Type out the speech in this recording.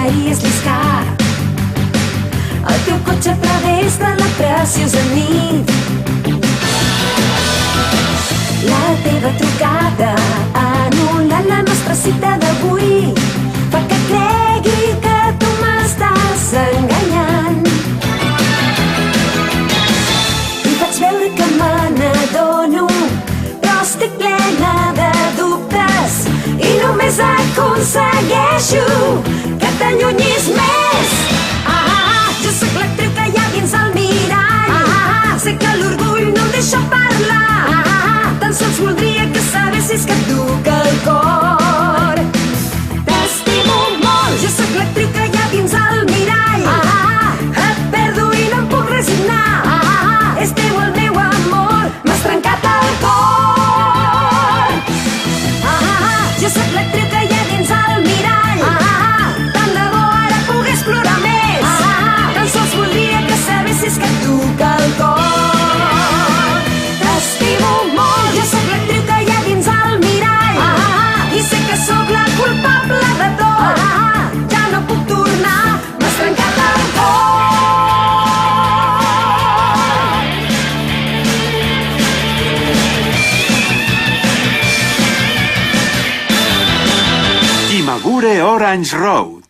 m'agradaries lliscar el teu cotxe a través de la preciosa nit. La teva trucada anul·lant la nostra cita d'avui fa que cregui que tu m'estàs enganyant. I faig veure que me n'adono, però estic plena de dubtes i només aconsegueixo que t'allunyis més. Jo sóc l'actriu que hi ha dins el mirall. Sé que l'orgull no em deixa parlar. Tan sols voldria que sabessis que et duc al cor. T'estimo molt. Jo sóc l'actriu que hi ha dins el mirall. Et perdo i no em puc resignar. És teu el meu amor, m'has trencat el cor. Jo sóc l'actriu que hi ha dins el mirall. Tant de bo ara pogués plorar més. Tan sols voldria que sabessis que et duc al cor. T'estimo molt. Jo sóc l'actriu que hi ha dins el mirall. I sé que sóc la culpable de tot. Ja no puc tornar, m'has trencat el cor. Imagure Orange Road.